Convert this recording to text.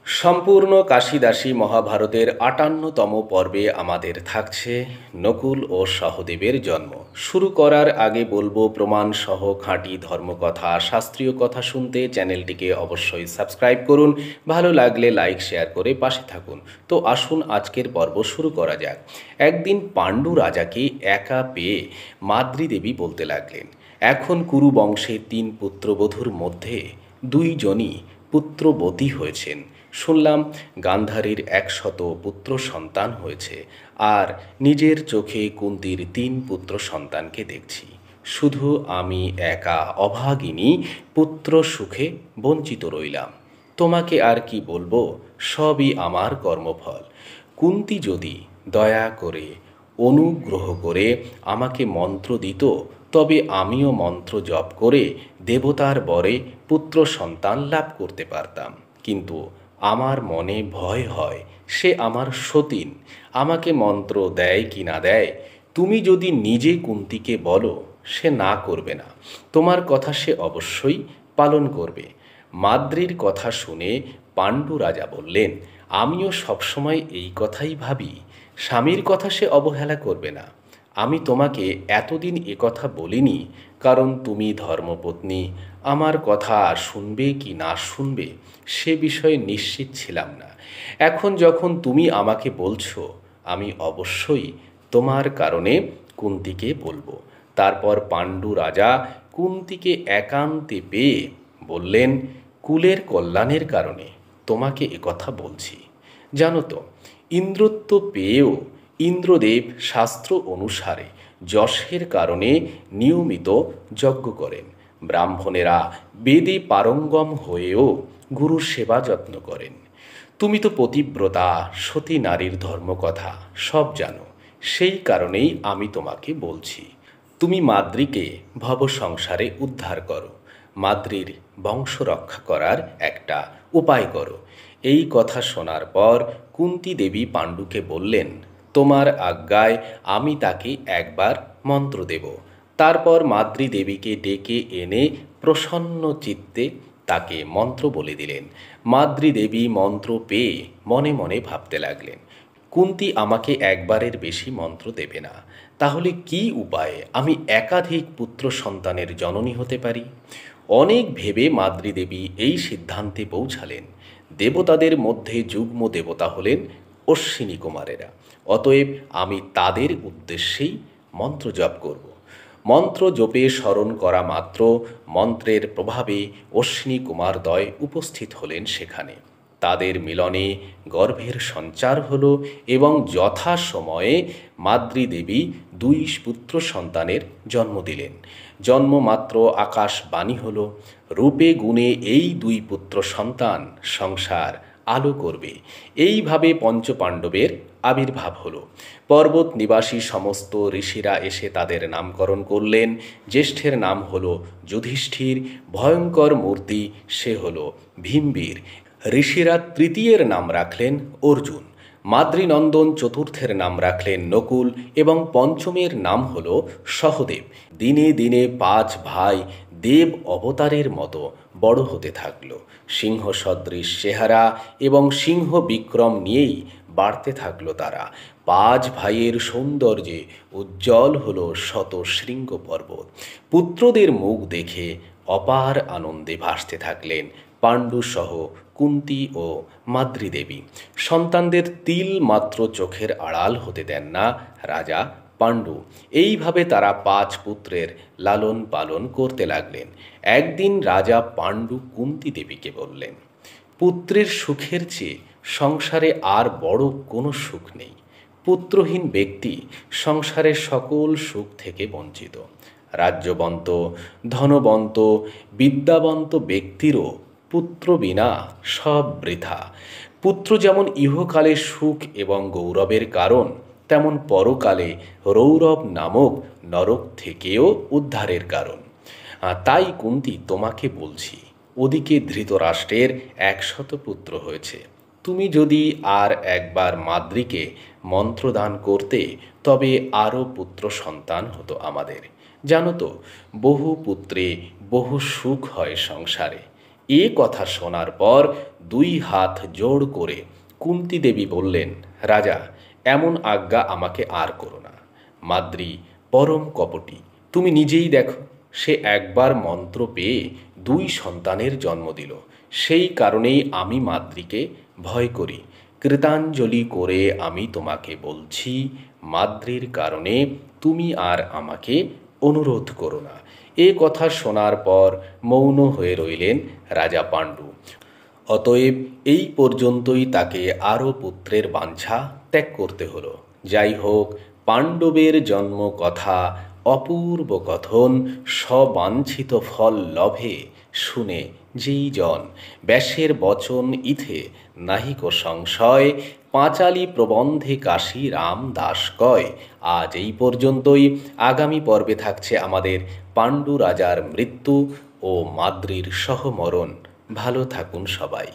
সম্পূর্ণ কাশিদাসী মহাভারতের ৫৮তম পর্বে আমাদের থাকছে নকুল ও সহদেবের জন্ম। শুরু করার আগে বলবো, প্রমাণ সহ খাঁটি ধর্মকথা, শাস্ত্রীয় কথা শুনতে চ্যানেলটিকে অবশ্যই সাবস্ক্রাইব করুন। ভালো লাগলে লাইক শেয়ার করে পাশে থাকুন। তো আসুন আজকের পর্ব শুরু করা যাক। একদিন পাণ্ডু রাজাকে একা পেয়ে মাদ্রী দেবী বলতে লাগলেন, এখন কুরু বংশের ৩ পুত্রবধূর মধ্যে ২ জনই পুত্রবতী হয়েছেন। শুনলাম গান্ধারীর ১০০ পুত্র সন্তান হয়েছে, আর নিজের চোখে কুন্তির ৩ পুত্র সন্তানকে দেখছি। শুধু আমি একা অভাগিনী পুত্র সুখে বঞ্চিত রইলাম। তোমাকে আর কি বলবো, সবই আমার কর্মফল। কুন্তি যদি দয়া করে অনুগ্রহ করে আমাকে মন্ত্র দিত, তবে আমিও মন্ত্র জপ করে দেবতার বরে পুত্র সন্তান লাভ করতে পারতাম। কিন্তু আমার মনে ভয় হয়, সে আমার সতীন, আমাকে মন্ত্র দেয় কি না দেয়। তুমি যদি নিজে কুন্তিকে বলো, সে না করবে না। তোমার কথা সে অবশ্যই পালন করবে। মাদ্রীর কথা শুনে পাণ্ডু রাজা বললেন, আমিও সবসময় এই কথাই ভাবি, স্বামীর কথা সে অবহেলা করবে না। আমি তোমাকে এতদিন কথা বলিনি, কারণ তুমি ধর্মপত্নী। আমার কথা শুনবে কি না শুনবে সে বিষয়ে নিশ্চিত ছিলাম না। এখন যখন তুমি আমাকে বলছো, আমি অবশ্যই তোমার কারণে কুন্তিকে বলবো। তারপর পাণ্ডু রাজা কুন্তিকে একান্তে পেয়ে বললেন, কুলের কল্যাণের কারণে তোমাকে কথা বলছি। জানো তো, ইন্দ্রত্ব পেয়েও ইন্দ্রদেব শাস্ত্র অনুসারে যশের কারণে নিয়মিত যজ্ঞ করেন। ব্রাহ্মণেরা বেদে পারঙ্গম হয়েও গুরুর সেবা যত্ন করেন। তুমি তো পতিব্রতা, সতী নারীর ধর্মকথা সব জানো। সেই কারণেই আমি তোমাকে বলছি, তুমি মাদ্রীকে ভব সংসারে উদ্ধার করো। মাদ্রীর বংশ রক্ষা করার একটা উপায় করো। এই কথা শোনার পর কুন্তী দেবী পাণ্ডুকে বললেন, তোমার আজ্ঞায় আমি তাকে একবার মন্ত্র দেব। তারপর মাদ্রী দেবীকে ডেকে এনে প্রসন্ন চিত্তে তাকে মন্ত্র বলে দিলেন। মাদ্রী দেবী মন্ত্র পেয়ে মনে মনে ভাবতে লাগলেন, কুন্তী আমাকে একবারের বেশি মন্ত্র দেবে না, তাহলে কি উপায়ে আমি একাধিক পুত্র সন্তানের জননী হতে পারি। অনেক ভেবে মাদ্রী দেবী এই সিদ্ধান্তে পৌঁছালেন, দেবতাদের মধ্যে যুগ্ম দেবতা হলেন অশ্বিনী কুমারেরা। অতএব আমি তাদের উদ্দেশ্যেই মন্ত্র জপ করব। মন্ত্র জপে স্মরণ করা মাত্র মন্ত্রের প্রভাবে অশ্বিনী কুমারদ্বয় উপস্থিত হলেন সেখানে। তাদের মিলনে গর্ভের সঞ্চার হল এবং যথাসময়ে মাদ্রী দেবী 2 পুত্র সন্তানের জন্ম দিলেন। জন্মমাত্র আকাশবাণী হল, রূপে গুণে এই 2 পুত্র সন্তান সংসার আলো করবে। এইভাবে পঞ্চপাণ্ডবের আবির্ভাব হলো। পর্বত নিবাসী সমস্ত ঋষিরা এসে তাদের নামকরণ করলেন। জ্যেষ্ঠের নাম হলো যুধিষ্ঠির, ভয়ঙ্কর মূর্তি সে হলো ভীমবীর। ঋষিরা তৃতীয়ের নাম রাখলেন অর্জুন, মাদ্রীনন্দন চতুর্থের নাম রাখলেন নকুল এবং পঞ্চমের নাম হল সহদেব। দিনে দিনে 5 ভাই দেব অবতারের মতো বড় হতে থাকল। সিংহ সদৃশ চেহারা এবং সিংহ বিক্রম নিয়েই বাড়তে থাকলো তারা। 5 ভাইয়ের সৌন্দর্যে উজ্জ্বল হলো শত শৃঙ্গ পর্বত। পুত্রদের মুখ দেখে অপার আনন্দে ভাসতে থাকলেন পাণ্ডু সহ কুন্তী ও মাদ্রী দেবী। সন্তানদের তিল মাত্র চোখের আড়াল হতে দেন না রাজা পাণ্ডু। এইভাবে তারা 5 পুত্রের লালন পালন করতে লাগলেন। একদিন রাজা পাণ্ডু কুন্তী দেবীকে বললেন, পুত্রের সুখের চেয়ে সংসারে আর বড় কোনো সুখ নেই। পুত্রহীন ব্যক্তি সংসারের সকল সুখ থেকে বঞ্চিত। রাজ্যবন্ত, ধনবন্ত, বিদ্যাবন্ত ব্যক্তিরও পুত্র বিনা সব বৃথা। পুত্র যেমন ইহকালে সুখ এবং গৌরবের কারণ, তেমন পরকালে রৌরব নামক নরক থেকেও উদ্ধারের কারণ। তাই কুন্তী তোমাকে বলছি, ওদিকে ধৃতরাষ্ট্রের 100 পুত্র হয়েছে। তুমি যদি আর একবার মাদ্রীকে মন্ত্রদান করতে, তবে আরও পুত্র সন্তান হতো আমাদের। জানো তো, বহু পুত্রে বহু সুখ হয় সংসারে। এ কথা শোনার পর দুই হাত জোড় করে কুন্তী দেবী বললেন, রাজা, এমন আজ্ঞা আমাকে আর করো না। মাদ্রী পরম কপটী, তুমি নিজেই দেখো, সে একবার মন্ত্র পেয়ে দুই সন্তানের জন্ম দিল। সেই কারণেই আমি মাদ্রীকে ভয় করি। কৃতাঞ্জলি করে আমি তোমাকে বলছি, মাদ্রীর কারণে তুমি আর আমাকে অনুরোধ করো না। এ কথা শোনার পর মৌন হয়ে রইলেন রাজা পাণ্ডু। অতএব এই পর্যন্তই তাকে আরও পুত্রের বাঞ্ছা ত্যাগ করতে হলো। যাই হোক, পাণ্ডবের জন্ম কথা অপূর্ব কথন, সবাঞ্ছিত ফল লভে শুনে যেই জন। ব্যাসের বচন ইথে নাহিক সংশয়, পাঁচালী প্রবন্ধে কাশী রামদাস কয়। আজ এই পর্যন্তই। আগামী পর্বে থাকছে আমাদের পাণ্ডু রাজার মৃত্যু ও মাদ্রীর সহমরণ। ভালো থাকুন সবাই।